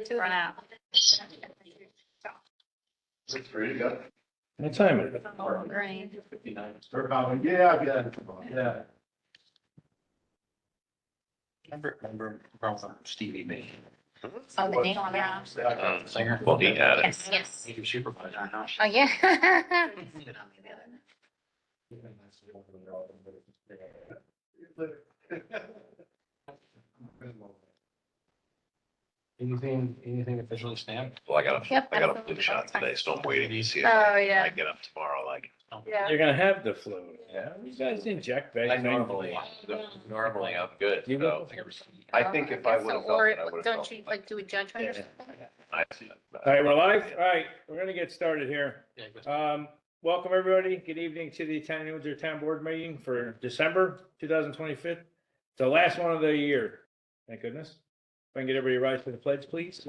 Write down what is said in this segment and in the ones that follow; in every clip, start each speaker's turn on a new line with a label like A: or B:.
A: For now.
B: It's ready to go.
C: What time is it?
A: Green.
B: 59. Yeah.
D: Remember from Stevie B.
A: Oh, the name on there.
D: Singer.
E: Well, he had it.
A: Yes.
D: He's your supervisor now.
A: Oh, yeah.
D: Anything officially stamped?
E: Well, I got
A: Yep,
E: a
A: absolutely.
E: flu shot today, so I'm waiting to see if
A: Oh,
E: I
A: yeah.
E: get up tomorrow, like.
A: Yeah.
C: You're gonna have the flu. Yeah, you guys inject
E: I
C: vaccine.
E: normally I'm good,
C: You
E: so.
C: go?
E: I think if I
A: So,
E: would have
A: or
E: felt it, I would have
A: don't
E: felt
A: you
E: it.
A: like do a judgment or
C: Yeah.
A: something?
C: All right, we're live. All right, we're gonna get started here.
D: Yeah, go.
C: Welcome, everybody. Good evening to the Town of Windsor Town Board meeting for December 2025. It's the last one of the year. Thank goodness. If I can get everybody to rise for the pledge, please.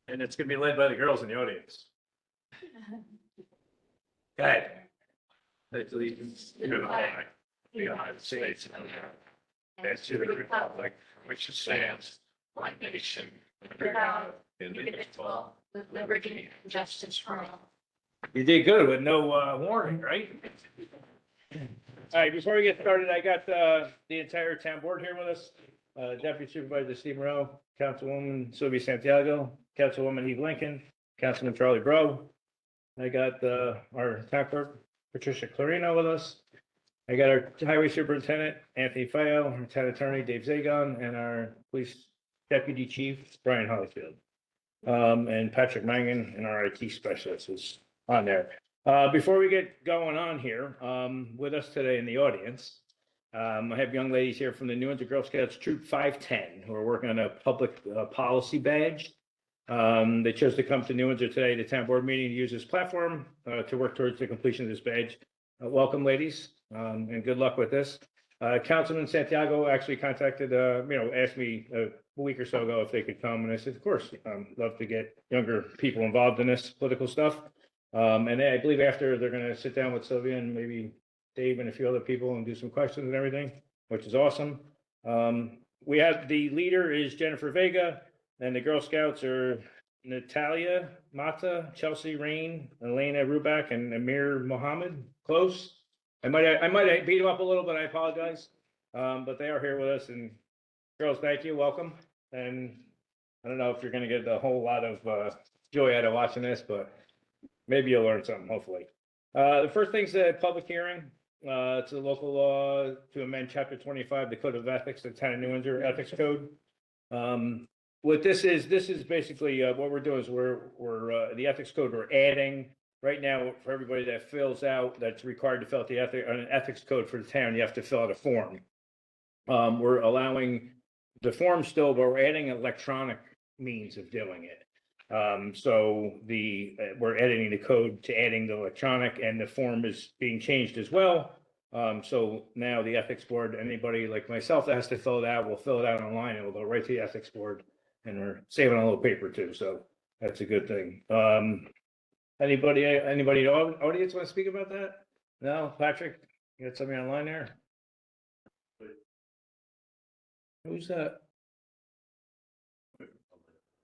C: And it's gonna be led by the girls in the audience. Go ahead. Pledge allegiance to the flag of the United States of America, and to the republic which stands one nation under God, indivisible,
A: With liberty and justice for all.
C: You did good with no warning, right? All right, before we get started, I got the entire town board here with us. Deputy Supervisor Steve Moreau, Councilwoman Sylvia Santiago, Councilwoman Eve Lincoln, Councilman Charlie Bro. I got our town clerk Patricia Clarino with us. I got our highway superintendent Anthony Feo, our town attorney Dave Zagon, and our police deputy chief Brian Hollyfield. And Patrick Mangan and our IT specialist is on there. Before we get going on here, with us today in the audience, I have young ladies here from the New Windsor Girl Scouts Troop 510 who are working on a public policy badge. They chose to come to New Windsor today, the town board meeting, to use this platform to work towards the completion of this badge. Welcome, ladies, and good luck with this. Councilman Santiago actually contacted, asked me a week or so ago if they could come, and I said, of course, love to get younger people involved in this political stuff. And I believe after they're going to sit down with Sylvia and maybe Dave and a few other people and do some questions and everything, which is awesome. We have the leader is Jennifer Vega, and the Girl Scouts are Natalia Mata, Chelsea Rain, Elena Ruback, and Amir Mohammed. Close. I might have beat them up a little, but I apologize. But they are here with us, and girls, thank you, welcome. And I don't know if you're going to get a whole lot of joy out of watching this, but maybe you'll learn something, hopefully. The first thing's a public hearing. It's a local law to amend Chapter 25, the Code of Ethics, the Town of New Windsor Ethics Code. What this is basically what we're doing is we're the ethics code. We're adding right now for everybody that fills out that's required to fill out an ethics code for the town. You have to fill out a form. We're allowing the form still, but we're adding electronic means of doing it. So we're editing the code to adding the electronic, and the form is being changed as well. So now the ethics board, anybody like myself that has to fill it out, will fill it out online and we'll go right to the ethics board, and we're saving a little paper too. So that's a good thing. Anybody in the audience want to speak about that? No, Patrick, you got somebody online there? Who's that?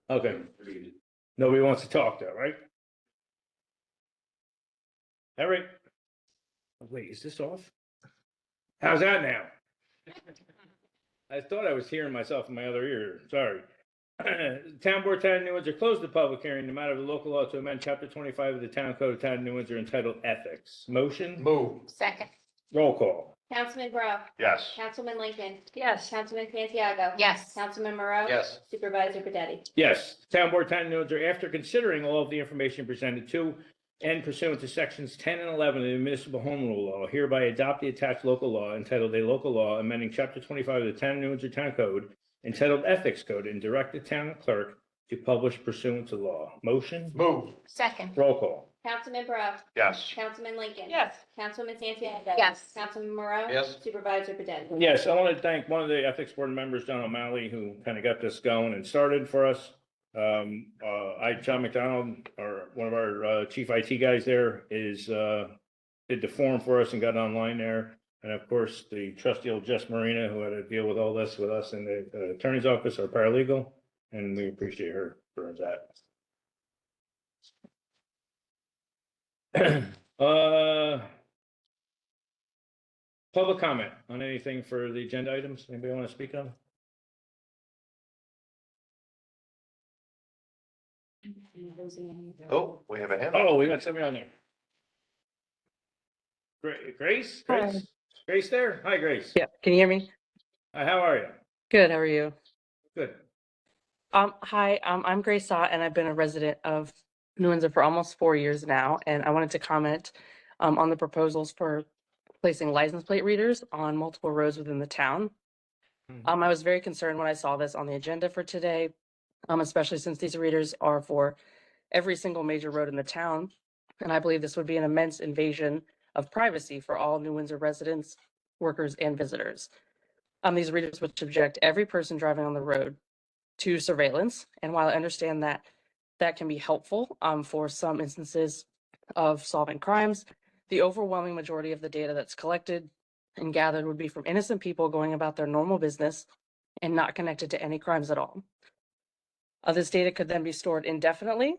C: Okay. Nobody wants to talk though, right? All right. Oh, wait, is this off? How's that now? I thought I was hearing myself in my other ear. Sorry. Town Board, Town of New Windsor closed the public hearing in the matter of the local law to amend Chapter 25 of the Town Code of Town of New Windsor entitled Ethics. Motion?
D: Move.
A: Second.
C: Roll call.
F: Councilman Bro.
E: Yes.
F: Councilman Lincoln.
A: Yes.
F: Councilman Santiago.
A: Yes.
F: Councilman Moreau.
D: Yes.
F: Supervisor Pedetti.
C: Yes. Town Board, Town of New Windsor, after considering all of the information presented to and pursuant to sections 10 and 11 of the Municipal Home Rule Law, hereby adopt the attached local law entitled a local law amending Chapter 25 of the Town of New Windsor Town Code entitled Ethics Code, and direct the town clerk to publish pursuant to law. Motion?
D: Move.
A: Second.
C: Roll call.
F: Councilman Bro.
E: Yes.
F: Councilman Lincoln.
A: Yes.
F: Councilman Santiago.
A: Yes.
F: Councilman Moreau.
D: Yes.
F: Supervisor Pedetti.
C: Yes, I want to thank one of the ethics board members, John O'Malley, who kind of got this going and started for us. John McDonald, or one of our chief IT guys there, did the form for us and got online there. And of course, the trusty old Jess Marina, who had to deal with all this with us in the attorney's office, our paralegal, and we appreciate her for that. Public comment on anything for the agenda items? Anybody want to speak on?
E: Oh, we have a hand.
C: Oh, we got somebody on there. Grace?
G: Hi.
C: Grace there? Hi, Grace.
G: Yeah, can you hear me?
C: Hi, how are you?
G: Good, how are you?
C: Good.
G: Hi, I'm Grace Sott, and I've been a resident of New Windsor for almost 4 years now, and I wanted to comment on the proposals for placing license plate readers on multiple roads within the town. I was very concerned when I saw this on the agenda for today, especially since these readers are for every single major road in the town, and I believe this would be an immense invasion of privacy for all New Windsor residents, workers, and visitors. These readers would subject every person driving on the road to surveillance. And while I understand that that can be helpful for some instances of solving crimes, the overwhelming majority of the data that's collected and gathered would be from innocent people going about their normal business and not connected to any crimes at all. This data could then be stored indefinitely,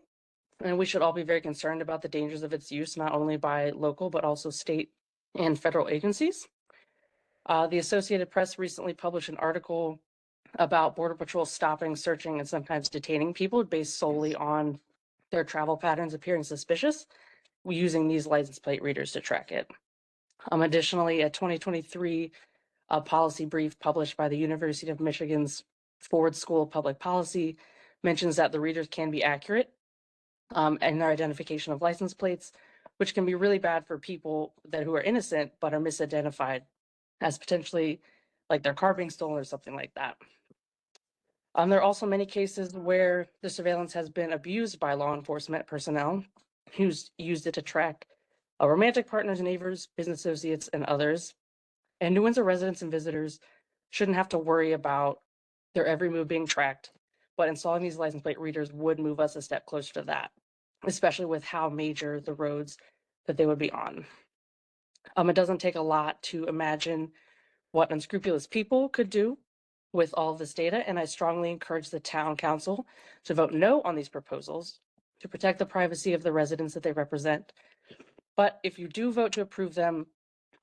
G: and we should all be very concerned about the dangers of its use, not only by local, but also state and federal agencies. The Associated Press recently published an article about Border Patrol stopping, searching, and sometimes detaining people based solely on their travel patterns appearing suspicious, using these license plate readers to track it. Additionally, a 2023 policy brief published by the University of Michigan's Ford School of Public Policy mentions that the readers can be accurate in their identification of license plates, which can be really bad for people who are innocent but are misidentified as potentially like their car being stolen or something like that. There are also many cases where the surveillance has been abused by law enforcement personnel who's used it to track romantic partners, neighbors, business associates, and others. And New Windsor residents and visitors shouldn't have to worry about their every move being tracked, but installing these license plate readers would move us a step closer to that, especially with how major the roads that they would be on. It doesn't take a lot to imagine what unscrupulous people could do with all of this data, and I strongly encourage the town council to vote no on these proposals to protect the privacy of the residents that they represent. But if you do vote to approve them,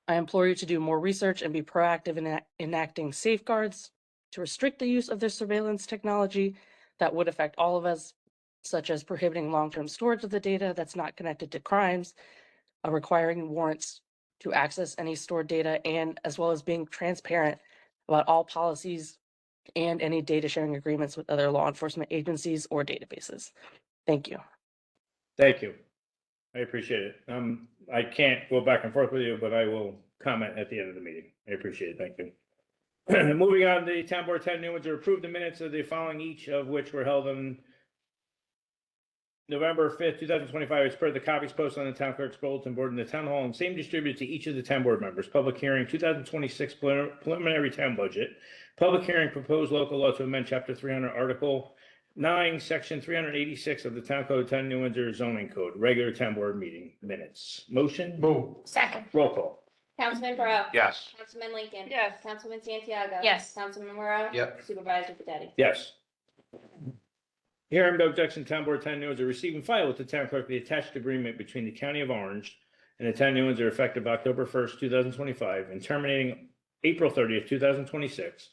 G: I implore you to do more research and be proactive in enacting safeguards to restrict the use of this surveillance technology that would affect all of us, such as prohibiting long-term storage of the data that's not connected to crimes, requiring warrants to access any stored data, and as well as being transparent about all policies and any data sharing agreements with other law enforcement agencies or databases. Thank you.
C: Thank you. I appreciate it. I can't go back and forth with you, but I will comment at the end of the meeting. I appreciate it. Thank you. Moving on, the town board 10 New Windsor approved the minutes of the following, each of which were held on November 5th, 2025, as per the copies posted on the town clerk's bulletin board in the town hall and same distributed to each of the town board members. Public hearing 2026 preliminary town budget. Public hearing proposed local law to amend chapter 300 article 9, section 386 of the town code 10 New Windsor zoning code. Regular town board meeting minutes. Motion?
B: Move.
A: Second.
C: Roll call.
F: Councilman Burrow.
E: Yes.
F: Councilman Lincoln.
A: Yes.
F: Councilman Santiago.
A: Yes.
F: Councilman Moreau.
E: Yep.
F: Supervisor Pedetti.
C: Yes. Hearing no objection, town board 10 New Windsor receive and file with the town clerk the attached agreement between the county of Orange and the town of New Windsor effective October 1st, 2025, and terminating April 30th, 2026,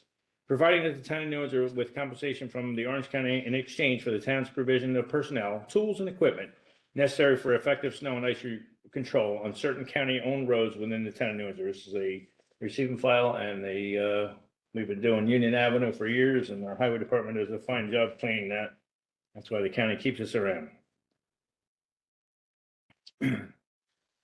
C: providing that the town of New Windsor with compensation from the Orange County in exchange for the town's provision of personnel, tools, and equipment necessary for effective snow and ice control on certain county-owned roads within the town of New Windsor. This is a receive and file, and we've been doing Union Avenue for years, and our highway department does a fine job cleaning that. That's why the county keeps us around.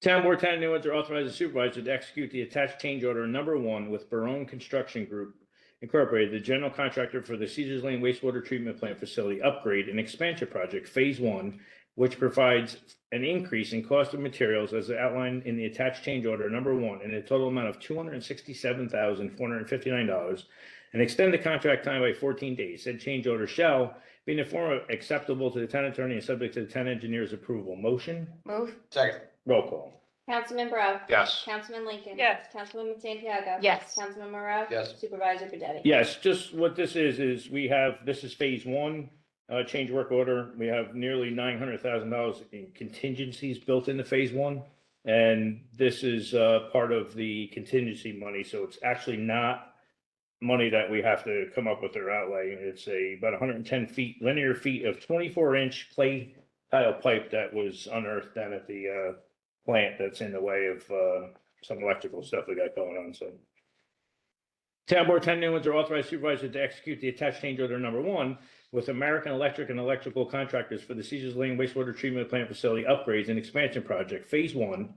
C: Town Board 10 New Windsor authorizes the supervisor to execute the attached change order number 1 with Barone Construction Group Incorporated, the general contractor for the Cedars Lane wastewater treatment plant facility upgrade and expansion project phase 1, which provides an increase in cost of materials as outlined in the attached change order number 1 in a total amount of $267,459, and extend the contract time by 14 days. Said change order shall be in the form of acceptable to the town attorney and subject to the town engineer's approval. Motion?
A: Move.
E: Second.
C: Roll call.
F: Councilman Bro.
E: Yes.
F: Councilman Lincoln.
A: Yes.
F: Councilwoman Santiago.
A: Yes.
F: Councilman Moreau.
D: Yes.
F: Supervisor Cadeti.
C: Yes, just what this is we have, this is phase one, change work order. We have nearly $900,000 in contingencies built into phase one. And this is, part of the contingency money, so it's actually not money that we have to come up with or outlay. It's about 110 linear feet of 24-inch clay tile pipe that was unearthed down at the, plant that's in the way of, some electrical stuff we got going on, so. Town Board 10 new ones are authorized supervisor to execute the attached change order number one with American Electric and Electrical Contractors for the Caesars Lane wastewater treatment plant facility upgrades and expansion project, phase one,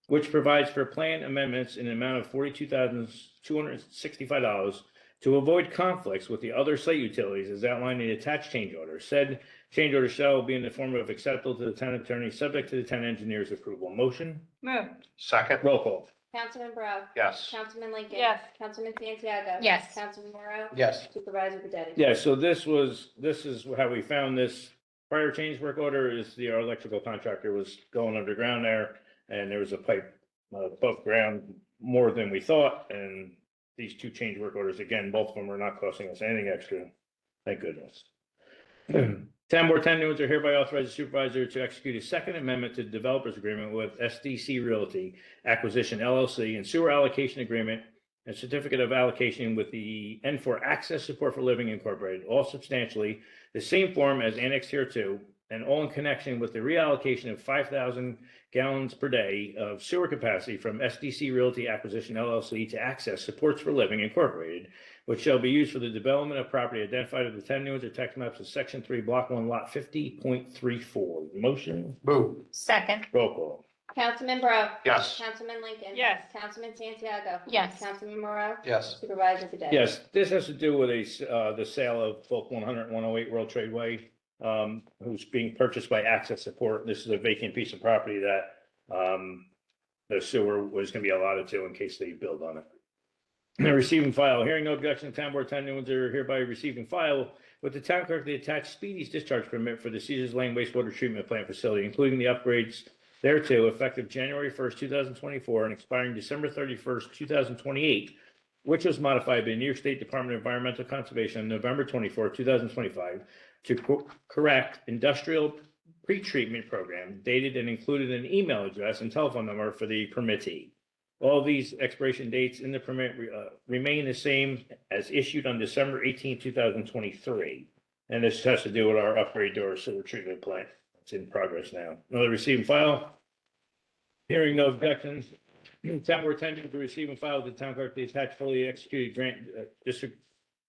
C: which provides for plan amendments in an amount of $42,265 to avoid conflicts with the other site utilities as outlined in the attached change order. Said change order shall be in the form of acceptable to the town attorney, subject to the town engineer's approval. Motion?
A: Move.
E: Second.
C: Roll call.
F: Councilman Bro.
E: Yes.
F: Councilman Lincoln.
A: Yes.
F: Councilman Santiago.
A: Yes.
F: Councilman Moreau.
D: Yes.
F: Supervisor Cadeti.
C: Yeah, so this is how we found this prior change work order is our electrical contractor was going underground there and there was a pipe above ground more than we thought. And these two change work orders, again, both of them are not costing us anything extra. Thank goodness. Town Board 10 new ones are hereby authorized the supervisor to execute a second amendment to the developers agreement with SDC Realty Acquisition LLC and sewer allocation agreement and certificate of allocation with the N4 Access Support for Living Incorporated, all substantially the same form as annexed here too, and all in connection with the reallocation of 5,000 gallons per day of sewer capacity from SDC Realty Acquisition LLC to Access Supports for Living Incorporated, which shall be used for the development of property identified at the 10 new or tax maps of Section 3, Block 1, Lot 50.34. Motion?
D: Move.
A: Second.
C: Roll call.
F: Councilman Bro.
E: Yes.
F: Councilman Lincoln.
A: Yes.
F: Councilman Santiago.
A: Yes.
F: Councilman Moreau.
D: Yes.
F: Supervisor Cadeti.
C: Yes, this has to do with the sale of both 100 and 108 World Trade Way, who's being purchased by Access Support. This is a vacant piece of property that the sewer was going to be allotted to in case they build on it. Receive and file. Hearing no objection, the Town Board 10 new ones are hereby receiving file with the town clerk the attached Speedy's discharge permit for the Caesars Lane wastewater treatment plant facility, including the upgrades thereto, effective January 1st, 2024, and expiring December 31st, 2028, which was modified by the New York State Department of Environmental Conservation on November 24th, 2025, to correct industrial pretreatment program dated and included an email address and telephone number for the permittee. All these expiration dates in the permit remain the same as issued on December 18, 2023. And this has to do with our upgrade to our sewer treatment plant. It's in progress now. Another receive and file. Hearing no objections. Town Board 10 to receive and file with the town clerk the attached fully executed grant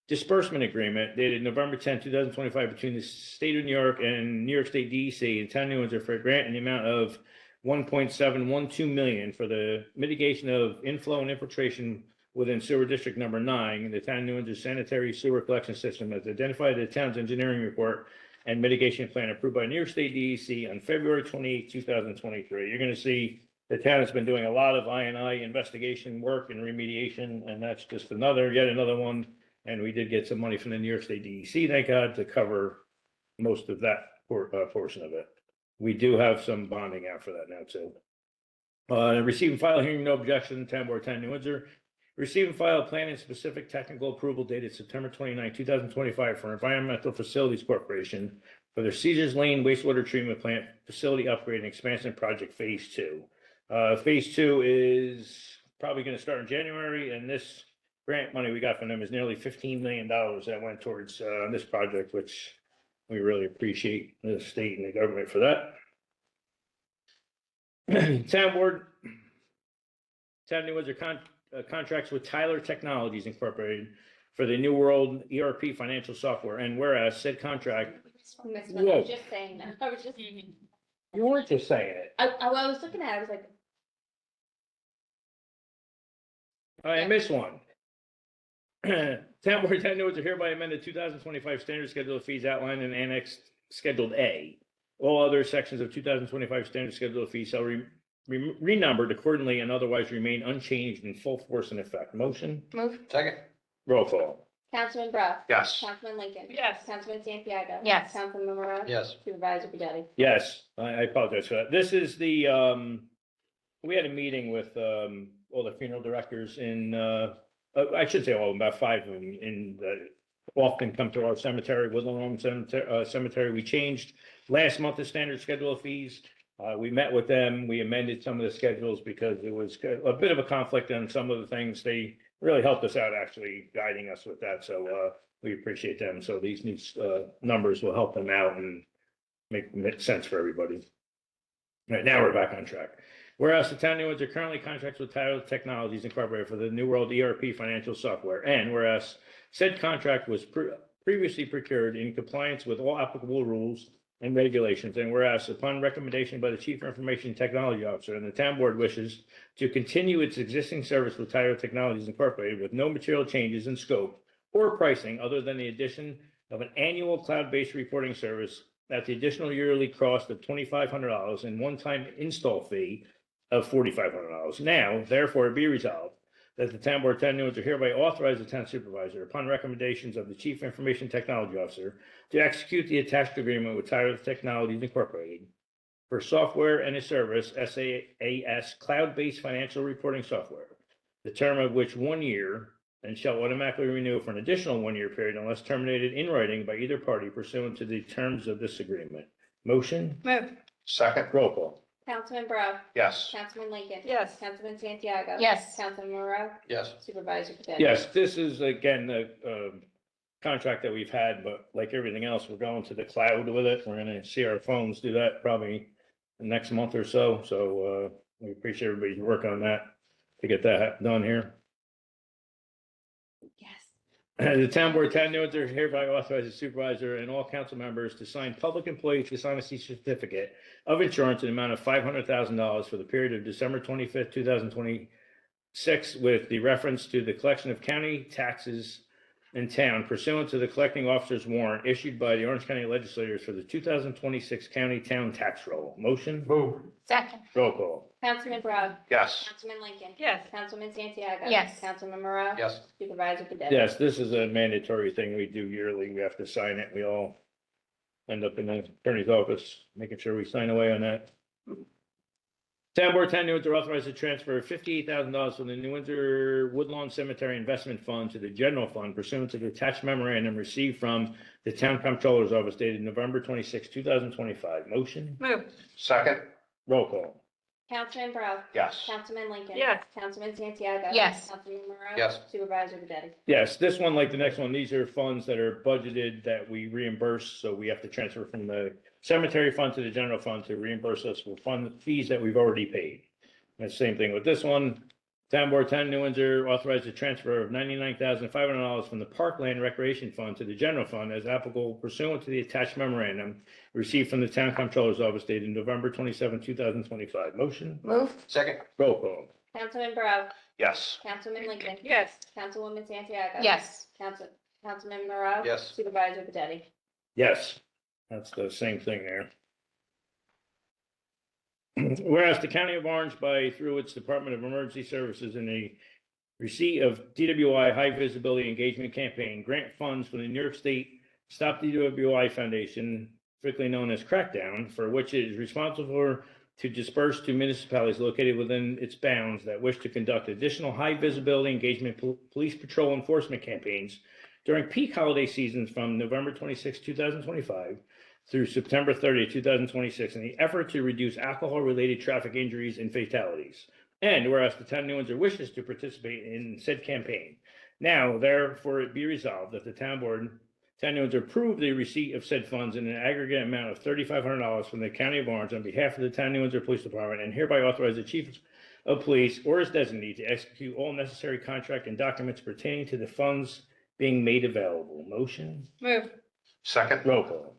C: disbursement agreement dated November 10, 2025 between the state of New York and New York State DEC and town new ones are for a grant in the amount of 1.712 million for the mitigation of inflow and infiltration within sewer district number 9 in the town of New Windsor sanitary sewer collection system as identified in the town's engineering report and mitigation plan approved by New York State DEC on February 28, 2023. You're going to see the town has been doing a lot of I&I investigation work and remediation, and that's just yet another one. And we did get some money from the New York State DEC, thank God, to cover most of that portion of it. We do have some bonding out for that now too. Receive and file, hearing no objection, Town Board 10 New Windsor. Receive and file plan and specific technical approval dated September 29, 2025 for Environmental Facilities Corporation for the Caesars Lane wastewater treatment plant facility upgrade and expansion project phase 2. Phase 2 is probably going to start in January, and this grant money we got from them is nearly $15 million that went towards this project, which we really appreciate the state and the government for that. Town Board, Town New Windsor contracts with Tyler Technologies Incorporated for the New World ERP financial software, and whereas said contract,
F: Miss Smith, I was just saying that. I was just,
C: you weren't just saying it.
F: I was looking at it, I was like,
C: I missed one. Town Board 10 New Windsor hereby amended 2025 standard schedule of fees outlined in Annex Scheduled A. All other sections of 2025 standard schedule of fees shall renumbered accordingly and otherwise remain unchanged in full force and effect. Motion?
A: Move.
D: Second.
C: Roll call.
F: Councilman Bro.
E: Yes.
F: Councilman Lincoln.
A: Yes.
F: Councilman Santiago.
A: Yes.
F: Councilman Moreau.
D: Yes.
F: Supervisor Cadeti.
C: Yes, I apologize for that. This is the we had a meeting with, all the funeral directors in, I should say all, of them, about 5 of them in, often come to our cemetery, Woodland Home Cemetery. We changed last month the standard schedule of fees. We met with them, we amended some of the schedules because it was a bit of a conflict on some of the things. They really helped us out, actually guiding us with that, so, we appreciate them. So these new, numbers will help them out and make sense for everybody. All right, now we're back on track. Whereas the town of New Windsor currently contracts with Tyler Technologies Incorporated for the New World ERP financial software, and whereas said contract was previously procured in compliance with all applicable rules and regulations, and whereas upon recommendation by the Chief Information Technology Officer and the town board wishes to continue its existing service with Tyler Technologies Incorporated with no material changes in scope or pricing other than the addition of an annual cloud-based reporting service at the additional yearly cost of $2,500 and one-time install fee of $4,500. Now, therefore, be resolved that the town board of Town of New Windsor hereby authorize the town supervisor, upon recommendations of the Chief Information Technology Officer, to execute the attached agreement with Tyler Technologies Incorporated for software and a service, SaaS, cloud-based financial reporting software, the term of which 1 year, and shall automatically renew for an additional 1-year period unless terminated in writing by either party pursuant to the terms of this agreement. Motion,
A: Move.
E: Second,
C: roll call.
F: Councilman Bro,
E: yes.
F: Councilman Lincoln.
G: Yes.
F: Councilman Santiago.
A: Yes.
F: Councilman Moreau,
D: Yes.
F: Supervisor Pettiti.
C: Yes, this is again, the contract that we've had, but like everything else, we're going to the cloud with it. We're gonna see our phones do that probably the next month or so. So we appreciate everybody's work on that to get that done here.
F: Yes.
C: The town board, town of New Windsor hereby authorizes the supervisor and all council members to sign public employee dishonesty certificate of insurance in the amount of $500,000 for the period of December 25th, 2026, with the reference to the collection of county taxes in town pursuant to the collecting officer's warrant issued by the Orange County legislators for the 2026 county town tax roll. Motion,
B: Move.
A: Second.
C: roll call.
F: Councilman Bro,
E: Yes.
F: Councilman Lincoln.
G: Yes.
F: Councilman Santiago.
A: Yes.
F: Councilman Moreau.
D: Yes.
F: Supervisor Pettiti.
C: Yes, this is a mandatory thing we do yearly. We have to sign it. We all end up in the attorney's office, making sure we sign away on that. Town board, town of New Windsor authorized to transfer $58,000 from the New Windsor Woodlawn Cemetery Investment Fund to the general fund pursuant to the attached memorandum received from the town comptroller's office dated November 26, 2025. Motion,
A: Move.
E: Second,
C: roll call.
F: Councilman Bro,
E: yes.
F: Councilman Lincoln.
G: Yes.
F: Councilman Santiago.
A: Yes.
F: Councilman Moreau.
D: Yes.
F: Supervisor Pettiti.
C: Yes, this one, like the next one, these are funds that are budgeted that we reimburse, so we have to transfer from the cemetery fund to the general fund to reimburse us for fund fees that we've already paid. And the same thing with this one. Town board, town of New Windsor authorized a transfer of $99,500 from the Parkland Recreation Fund to the general fund as applicable pursuant to the attached memorandum received from the town comptroller's office dated November 27, 2025. Motion,
A: Move.
D: Second,
C: roll call.
F: Councilman Bro,
E: Yes.
F: Councilman Lincoln.
G: Yes.
F: Councilwoman Santiago.
A: Yes.
F: Councilman Moreau.
D: yes.
F: Supervisor Pettiti.
C: Yes, that's the same thing there. Whereas the County of Orange, by through its Department of Emergency Services in a receipt of DWI High Visibility Engagement Campaign, grant funds from the New York State Stop DWI Foundation, strictly known as Crackdown, for which it is responsible to disperse to municipalities located within its bounds that wish to conduct additional high visibility engagement police patrol enforcement campaigns during peak holiday seasons from November 26, 2025 through September 30, 2026, in the effort to reduce alcohol-related traffic injuries and fatalities. And whereas the town of New Windsor wishes to participate in said campaign, now therefore it be resolved that the town board, town of New Windsor approve the receipt of said funds in an aggregate amount of $3,500 from the County of Orange on behalf of the town of New Windsor Police Department, and hereby authorize the chief of police or his designee to execute all necessary contract and documents pertaining to the funds being made available. Motion,
A: Move.
E: Second,
C: roll call.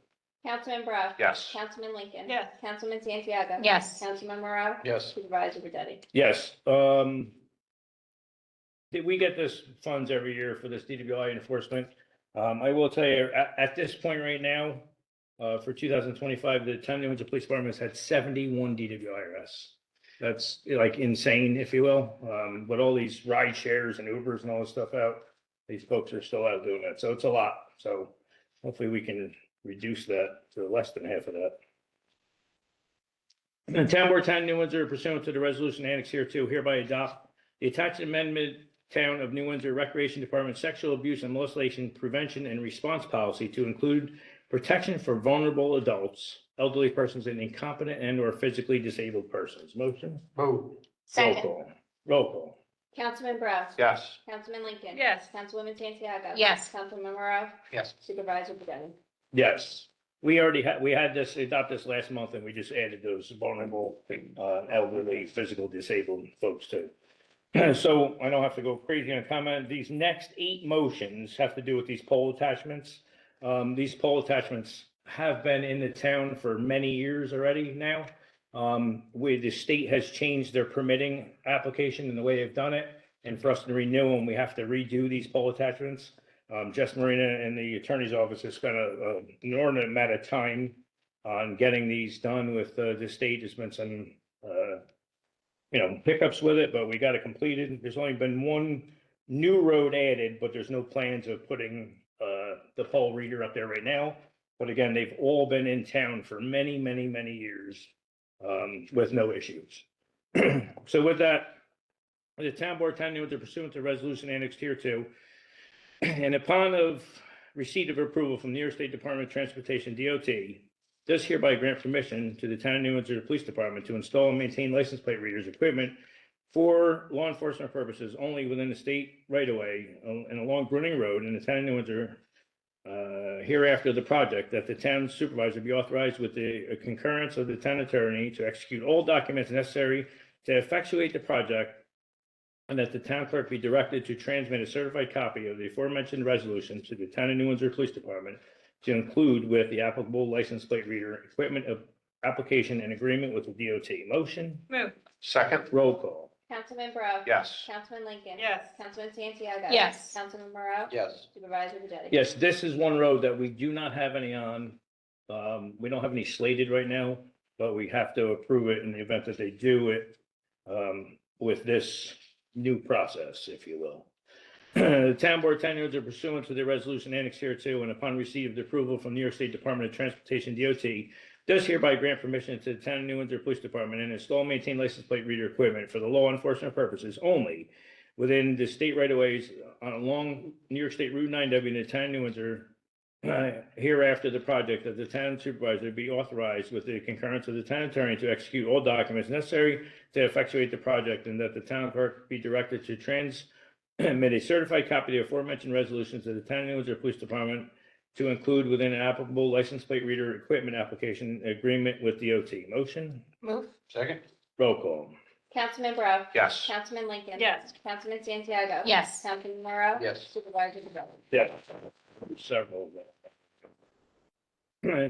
F: Councilman Bro.
E: yes.
F: Councilman Lincoln.
G: Yes.
F: Councilman Santiago.
A: Yes.
F: Councilman Moreau.
D: Yes.
F: Supervisor Pettiti.
C: Yes, we get this funds every year for this DWI enforcement. I will tell you, at this point right now, for 2025, the town of New Windsor Police Department has had 71 DWI arrests. That's like insane, if you will. With all these ride shares and Ubers and all this stuff out, these folks are still out doing that. So it's a lot. So hopefully we can reduce that to less than half of that. The Town Board Town of New Windsor pursuant to the resolution annexed here to hereby adopt the attached amendment Town of New Windsor Recreation Department Sexual Abuse and Molestation Prevention and Response Policy to include protection for vulnerable adults, elderly persons, and incompetent and or physically disabled persons. Motion?
D: Move.
C: Roll
A: Second.
C: call. Roll call.
F: Councilman Brown.
E: Yes.
F: Councilman Lincoln.
A: Yes.
F: Councilwoman Santiago.
A: Yes.
F: Councilman Morrow.
D: Yes.
F: Supervisor Bedell.
C: Yes. We already had, we had this, adopt this last month, and we just added those vulnerable, elderly, physical disabled folks too. So I don't have to go crazy on comment. These next 8 motions have to do with these pole attachments. These pole attachments have been in the town for many years already now. Where the state has changed their permitting application and the way they've done it. And for us to renew them, we have to redo these pole attachments. Jess Marina and the attorney's office has spent an inordinate amount of time on getting these done with the state. There's been some, hiccups with it, but we got it completed. There's only been one new road added, but there's no plans of putting the pole reader up there right now. But again, they've all been in town for many, many, many years with no issues. So with that, the Town Board Town of New Windsor pursuant to resolution annexed here to, and upon of receipt of approval from New York State Department of Transportation, DOT, does hereby grant permission to the Town of New Windsor Police Department to install and maintain license plate readers equipment for law enforcement purposes only within the state right of way and along Bruning Road in the Town of New Windsor. Hereafter the project that the town supervisor be authorized with the concurrence of the town attorney to execute all documents necessary to effectuate the project, and that the town clerk be directed to transmit a certified copy of the aforementioned resolution to the Town of New Windsor Police Department to include with the applicable license plate reader equipment of application and agreement with the DOT. Motion?
A: Move.
E: Second.
C: Roll call.
F: Councilman Brown.
E: Yes.
F: Councilman Lincoln.
A: Yes.
F: Councilman Santiago.
A: Yes.
F: Councilman Morrow.
D: Yes.
F: Supervisor Bedell.
C: Yes, this is one road that we do not have any on. We don't have any slated right now, but we have to approve it in the event that they do it with this new process, if you will. The Town Board Town of New Windsor pursuant to the resolution annexed here to, and upon receipt of the approval from New York State Department of Transportation, DOT, does hereby grant permission to the Town of New Windsor Police Department and install and maintain license plate reader equipment for the law enforcement purposes only within the state right of ways along New York State Route 9W in the Town of New Windsor. Hereafter the project that the town supervisor be authorized with the concurrence of the town attorney to execute all documents necessary to effectuate the project, and that the town clerk be directed to transmit a certified copy of the aforementioned resolutions to the Town of New Windsor Police Department to include within an applicable license plate reader equipment application agreement with DOT. Motion?
A: Move.
D: Second.
C: Roll call.
F: Councilman Brown.
E: Yes.
F: Councilman Lincoln.
A: Yes.
F: Councilman Santiago.
A: Yes.
F: Councilman Morrow.
D: Yes.
F: Supervisor Bedell.
C: Yeah. Several of them.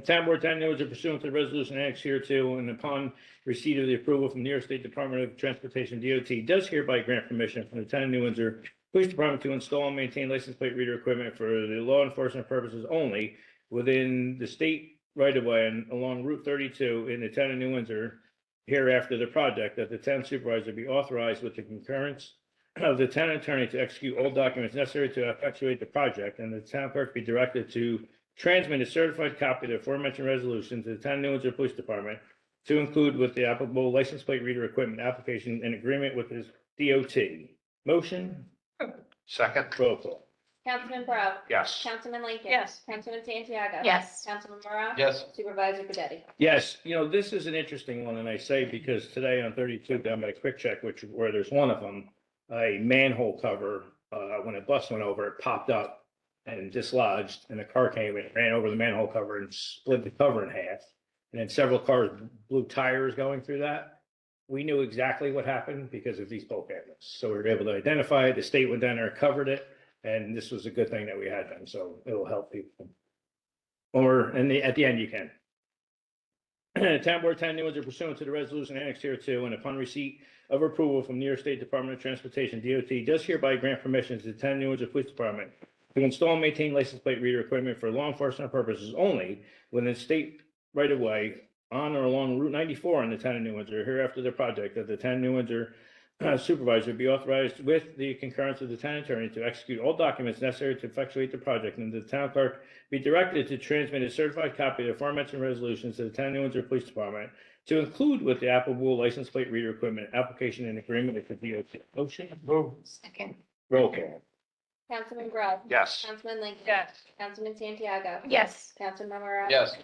C: Town Board Town of New Windsor pursuant to the resolution annexed here to, and upon receipt of the approval from New York State Department of Transportation, DOT, does hereby grant permission from the Town of New Windsor Police Department to install and maintain license plate reader equipment for the law enforcement purposes only within the state right of way and along Route 32 in the Town of New Windsor. Hereafter the project that the town supervisor be authorized with the concurrence of the town attorney to execute all documents necessary to effectuate the project, and the town clerk be directed to transmit a certified copy of the aforementioned resolution to the Town of New Windsor Police Department to include with the applicable license plate reader equipment application and agreement with his DOT. Motion?
E: Second.
C: Roll call.
F: Councilman Brown.
E: Yes.
F: Councilman Lincoln.
A: Yes.
F: Councilman Santiago.
A: Yes.
F: Councilman Morrow.
D: Yes.
F: Supervisor Bedell.
C: Yes, this is an interesting one, and I say because today on 32, I'm at a quick check, where there's one of them, a manhole cover, when a bus went over, it popped up and dislodged, and a car came and ran over the manhole cover and split the cover in half. And then several cars blew tires going through that. We knew exactly what happened because of these pole cameras. So we were able to identify it. The state went down there and covered it. And this was a good thing that we had them. So it'll help people. At the end, you can. Town Board Town of New Windsor pursuant to the resolution annexed here to, and upon receipt of approval from New York State Department of Transportation, DOT, does hereby grant permission to the Town of New Windsor Police Department to install and maintain license plate reader equipment for law enforcement purposes only within state right of way on or along Route 94 in the Town of New Windsor. Hereafter the project that the Town of New Windsor supervisor be authorized with the concurrence of the town attorney to execute all documents necessary to effectuate the project, and the town clerk be directed to transmit a certified copy of the aforementioned resolutions to the town of New Windsor Police Department to include with the applicable license plate reader equipment application and agreement with the DOT. Motion?
A: Second.
C: Roll call.
F: Councilman Brown.
E: Yes.
F: Councilman Lincoln.
A: Yes.
F: Councilman Santiago.
A: Yes.
F: Councilman Morrow.
D: Yes.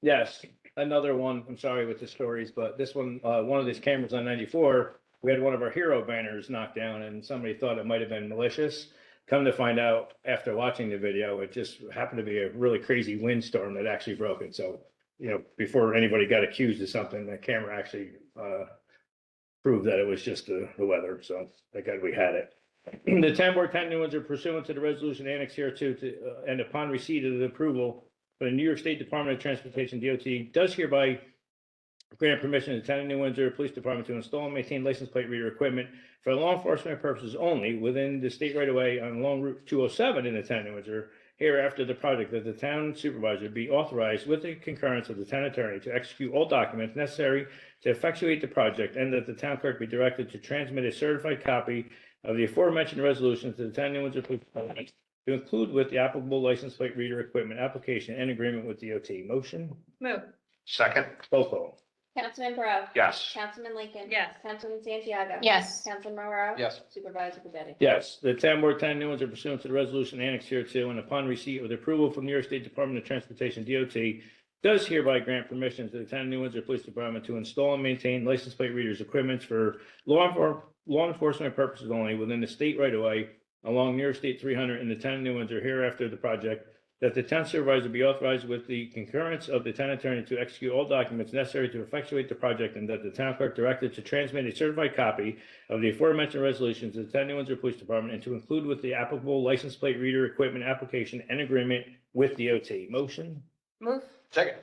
C: Yes, another one, I'm sorry with the stories, but this one, one of these cameras on 94, we had one of our hero banners knocked down and somebody thought it might have been malicious. Come to find out after watching the video, it just happened to be a really crazy windstorm that actually broke it. So, you know, before anybody got accused of something, the camera actually proved that it was just the weather. So thank God we had it. The town board town of New Windsor pursuant to the resolution annexed here to, and upon receipt of the approval for the New York State Department of Transportation, DOT, does hereby grant permission to the town of New Windsor Police Department to install and maintain license plate reader equipment for law enforcement purposes only within the state right of way on Long Route 207 in the town of New Windsor. Hereafter, the project that the town supervisor be authorized with the concurrence of the town attorney to execute all documents necessary to effectuate the project, and that the town clerk be directed to transmit a certified copy of the aforementioned resolutions to the town of New Windsor Police Department to include with the applicable license plate reader equipment application and agreement with DOT. Motion?
A: Move.
E: Second.
C: Roll call.
F: Councilman Brown.
E: Yes.
F: Councilman Lincoln.
A: Yes.
F: Councilman Santiago.
A: Yes.
F: Councilman Morrow.
D: Yes.
F: Supervisor Goodetti.
C: Yes, the town board town of New Windsor pursuant to the resolution annexed here to, and upon receipt of the approval from New York State Department of Transportation, DOT, does hereby grant permission to the town of New Windsor Police Department to install and maintain license plate readers equipment for law enforcement purposes only within the state right of way along New York State 300 in the town of New Windsor. Hereafter, the project that the town supervisor be authorized with the concurrence of the town attorney to execute all documents necessary to effectuate the project, and that the town clerk directed to transmit a certified copy of the aforementioned resolutions to the town of New Windsor Police Department, and to include with the applicable license plate reader equipment application and agreement with DOT. Motion?
A: Move.
D: Second.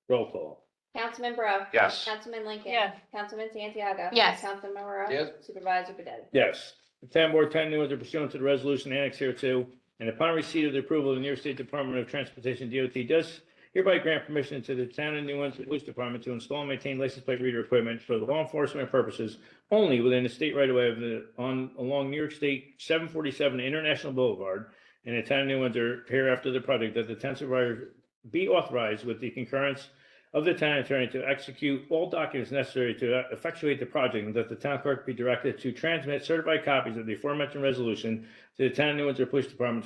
C: Roll call.
F: Councilman Brown.
E: Yes.
F: Councilman Lincoln.
A: Yes.
F: Councilman Santiago.
A: Yes.
F: Councilman Morrow.
D: Yes.
F: Supervisor Goodetti.
C: Yes. The town board town of New Windsor pursuant to the resolution annexed here to, and upon receipt of the approval of the New York State Department of Transportation, DOT, does hereby grant permission to the town of New Windsor Police Department to install and maintain license plate reader equipment for law enforcement purposes only within the state right of way of along New York State 747 International Boulevard in the town of New Windsor. Hereafter, the project that the town supervisor be authorized with the concurrence of the town attorney to execute all documents necessary to effectuate the project, and that the town clerk be directed to transmit certified copies of the aforementioned resolution to the town of New Windsor Police Department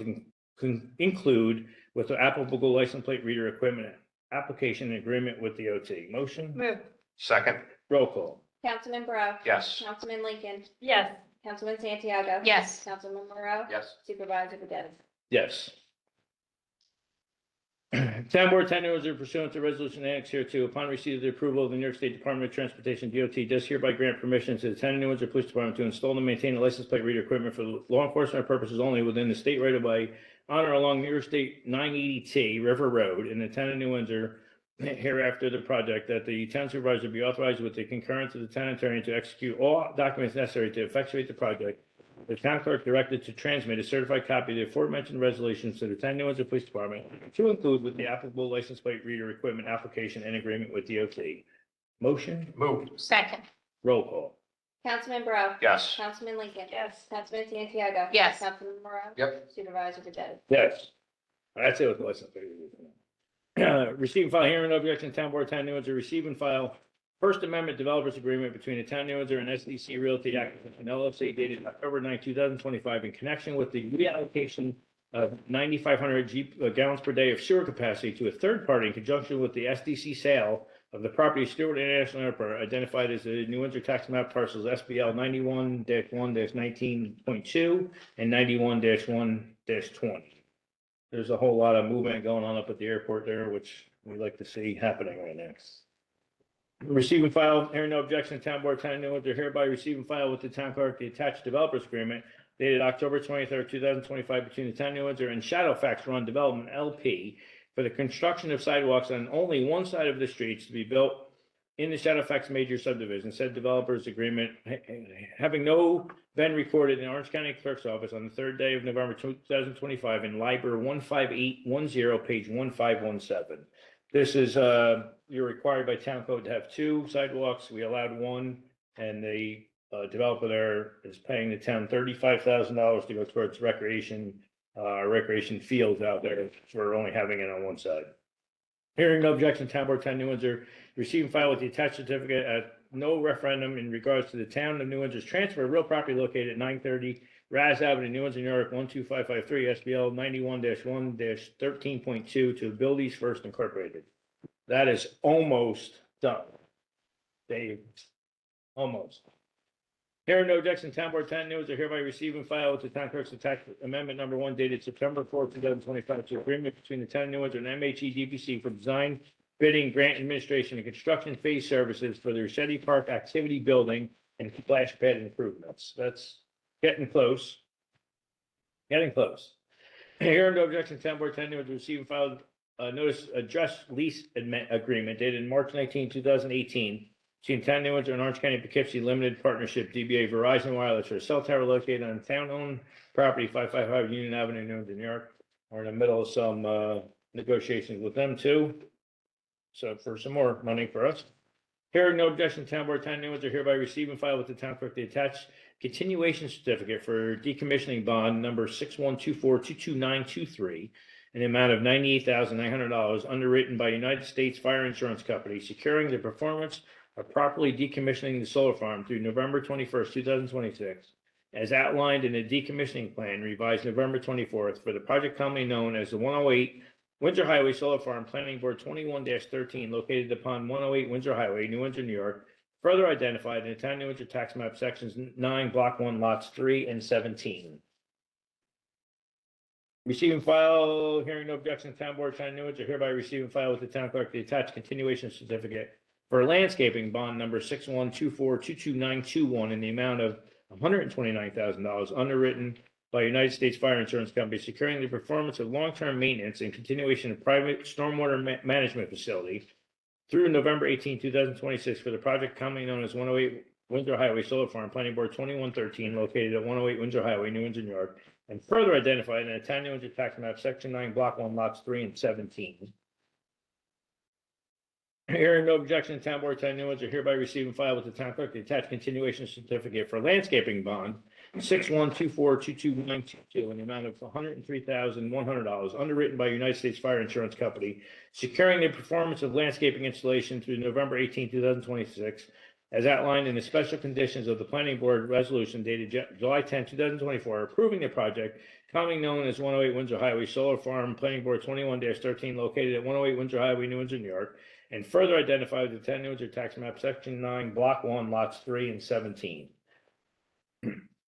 C: to include with the applicable license plate reader equipment application and agreement with the DOT. Motion?
A: Move.
E: Second.
C: Roll call.
F: Councilman Brown.
E: Yes.
F: Councilman Lincoln.
A: Yes.
F: Councilman Santiago.
A: Yes.
F: Councilman Morrow.
D: Yes.
F: Supervisor Goodetti.
C: Yes. Town board town of New Windsor pursuant to resolution annexed here to, upon receipt of the approval of the New York State Department of Transportation, DOT, does hereby grant permission to the town of New Windsor Police Department to install and maintain a license plate reader equipment for law enforcement purposes only within the state right of way on or along New York State 980T River Road in the town of New Windsor. Hereafter, the project that the town supervisor be authorized with the concurrence of the town attorney to execute all documents necessary to effectuate the project. The town clerk directed to transmit a certified copy of the aforementioned resolutions to the town of New Windsor Police Department to include with the applicable license plate reader equipment application and agreement with DOT. Motion?
E: Move.
A: Second.
C: Roll call.
F: Councilman Brown.
E: Yes.
F: Councilman Lincoln.
A: Yes.
F: Councilman Santiago.
A: Yes.
F: Councilman Morrow.
D: Yep.
F: Supervisor Goodetti.
C: Yes. That's it with the license plate reader. Receive and file hearing no objection, town board, town of New Windsor, receive and file First Amendment Developers Agreement between the town of New Windsor and SDC Realty Acquisition LLC dated October 9, 2025, in connection with the reallocation of 9,500 gallons per day of sewer capacity to a third party in conjunction with the SDC sale of the property Stewart International Airport, identified as the New Windsor tax map parcels SBL 91-1-19.2 and 91-1-20. There's a whole lot of movement going on up at the airport there, which we like to see happening right now. Receive and file, hearing no objection, town board, town of New Windsor hereby receive and file with the town clerk the attached developers agreement dated October 23rd, 2025, between the town of New Windsor and Shadowfax Run Development LP for the construction of sidewalks on only one side of the streets to be built in the Shadowfax major subdivision. Said developers agreement having been recorded in Orange County Clerk's Office on the third day of November 2025 in Liber 15810, page 1517. This is, you're required by town code to have two sidewalks. We allowed one, and they developer there is paying the town $35,000 to go towards recreation fields out there for only having it on one side. Hearing no objection, Town Board 10 New Windsor, receive and file with the attached certificate at no referendum in regards to the town of New Windsor's transfer of real property located at 930 Raz Avenue, New Windsor, New York, 12553, SBL 91-1-13.2 to Abilities First Incorporated. That is almost done. Dave, almost. Hearing no objection, Town Board 10 News are hereby receive and file with the town clerk's attached amendment number 1 dated September 4th, 2025 to agreement between the town of New Windsor and MHE DPC for design, bidding, grant administration, and construction phase services for the Rossetti Park Activity Building and splash pad improvements. That's getting close. Getting close. Hearing no objection, Town Board 10 News receive and file notice address lease agreement dated March 19, 2018. Between Town of New Windsor and Orange County Poughkeepsie Limited Partnership, DBA Verizon Wireless, for a cell tower located on town-owned property, 555 Union Avenue, New Windsor, New York. We're in the middle of some negotiations with them too. So for some more money for us. Hearing no objection, Town Board 10 New Windsor hereby receive and file with the town clerk the attached continuation certificate for decommissioning bond number 6124-22923 in the amount of $98,900 underwritten by United States Fire Insurance Company, securing the performance of properly decommissioning the solar farm through November 21st, 2026, as outlined in the decommissioning plan revised November 24th for the project commonly known as the 108 Windsor Highway Solar Farm Planning Board 21-13 located upon 108 Windsor Highway, New Windsor, New York, further identified in the Town of New Windsor Tax Map Sections 9, Block 1, Lots 3 and 17. Receive and file, hearing no objection, Town Board 10 New Windsor hereby receive and file with the town clerk the attached continuation certificate for landscaping bond number 6124-22921 in the amount of $129,000 underwritten by United States Fire Insurance Company, securing the performance of long-term maintenance and continuation of private stormwater management facility through November 18, 2026 for the project commonly known as 108 Windsor Highway Solar Farm Planning Board 2113 located at 108 Windsor Highway, New Windsor, New York, and further identified in the Town of New Windsor Tax Map Section 9, Block 1, Lots 3 and 17. Hearing no objection, Town Board 10 New Windsor hereby receive and file with the town clerk the attached continuation certificate for landscaping bond 6124-22922 in the amount of $103,100 underwritten by United States Fire Insurance Company, securing the performance of landscaping installation through November 18, 2026, as outlined in the special conditions of the Planning Board resolution dated July 10, 2024, approving the project commonly known as 108 Windsor Highway Solar Farm Planning Board 21-13 located at 108 Windsor Highway, New Windsor, New York, and further identified the 10 New Windsor Tax Map Section 9, Block 1, Lots 3 and 17.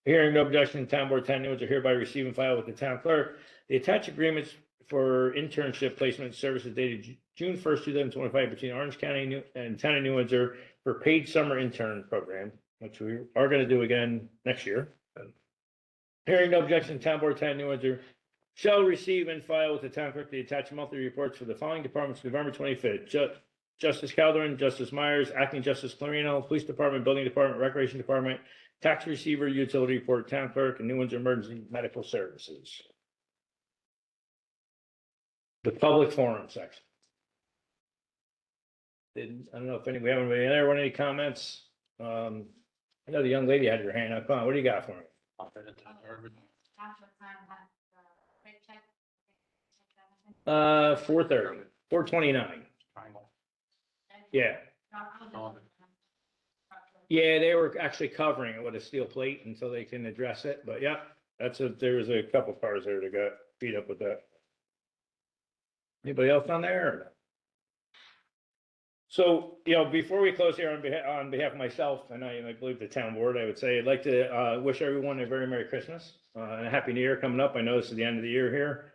C: Hearing no objection, Town Board 10 New Windsor hereby receive and file with the town clerk the attached agreements for internship placement services dated June 1st, 2025 between Orange County and Town of New Windsor for paid summer intern program, which we are going to do again next year. Hearing no objection, Town Board 10 New Windsor shall receive and file with the town clerk the attached monthly reports for the following departments November 25th. Justice Calderon, Justice Myers, Acting Justice Clarino, Police Department, Building Department, Recreation Department, Tax Receiver, Utility Report, Town Clerk, and New Windsor Emergency Medical Services. The public forum section. I don't know if we have anybody in there want any comments. I know the young lady had her hand up. Come on, what do you got for me? 4:30, 4:29. Yeah. Yeah, they were actually covering it with a steel plate until they can address it, but yeah, there's a couple cars there that got beat up with that. Anybody else on there? So, before we close here on behalf of myself, and I believe the town board, I would say I'd like to wish everyone a very Merry Christmas and a Happy New Year coming up. I know this is the end of the year here.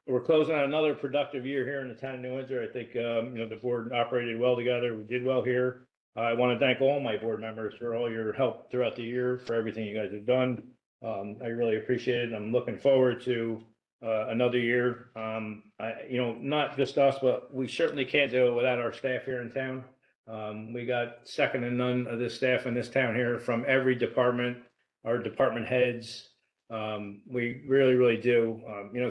C: We're closing on another productive year here in the town of New Windsor. I think, the board operated well together. We did well here. I want to thank all my board members for all your help throughout the year, for everything you guys have done. I really appreciate it. I'm looking forward to another year. Not just us, but we certainly can't do it without our staff here in town. We got second to none of this staff in this town here from every department, our department heads. We really, really do.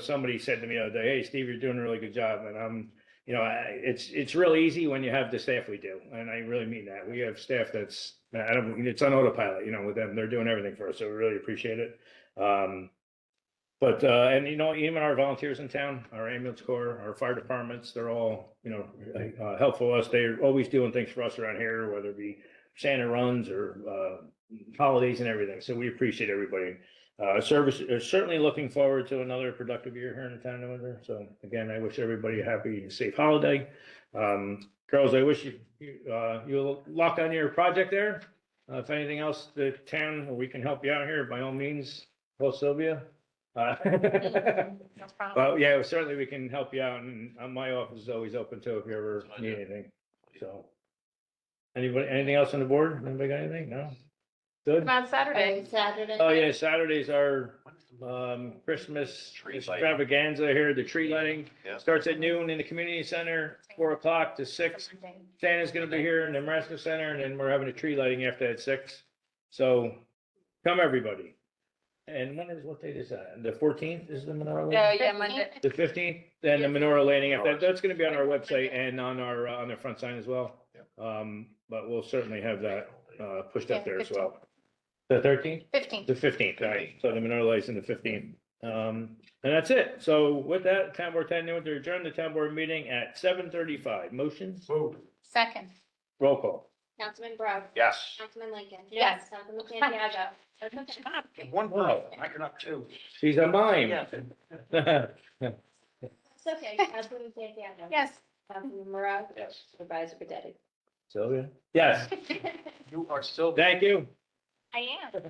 C: Somebody said to me the other day, "Hey, Steve, you're doing a really good job." And you know, it's really easy when you have the staff we do, and I really mean that. We have staff that's, it's on autopilot, you know, with them, they're doing everything for us, so we really appreciate it. But, and you know, even our volunteers in town, our ambulance corps, our fire departments, they're all, you know, helpful to us. They're always doing things for us around here, whether it be Santa runs or, holidays and everything. So we appreciate everybody. Service is certainly looking forward to another productive year here in the town of Windsor. So again, I wish everybody a happy and safe holiday. Girls, I wish you'll lock on your project there. If anything else, the town, or we can help you out here, by all means, call Sylvia.
A: No problem.
C: But yeah, certainly we can help you out, and my office is always open too if you ever need anything. So. Anybody, anything else on the board? Anybody got anything? No? Good?
A: On Saturday.
F: Saturday.
C: Oh, yeah, Saturday's our, Christmas
D: Tree lighting.
C: extravaganza here, the tree lighting.
E: Yeah.
C: Starts at noon in the community center, 4 o'clock to 6. Santa's gonna be here in the Nebraska Center, and then we're having a tree lighting after at 6. So, come everybody. And what date is that? The 14th is the menorah lighting?
A: Yeah, Monday.
C: The 15th, then the menorah lighting, after that's gonna be on our website and on the front sign as well. But we'll certainly have that, pushed up there as well. The 13th?
A: 15th.
C: The 15th, right, so the menorah lights in the 15th. And that's it. So with that, Town Board 10 to adjourn the Town Board meeting at 7:35. Motion,
A: Second.
C: roll call.
F: Councilman Bro.
E: Yes.
F: Councilman Lincoln.
A: Yes.
F: Councilman Santiago.
D: One more, knocking up two.
C: She's on mine.
D: Yeah.
F: It's okay. Councilman Santiago.
A: Yes.
F: Councilman Moreau.
D: Yes.
F: Supervisor Pedetti.
C: Sylvia? Yes,
D: You are still.
C: thank you.
A: I am.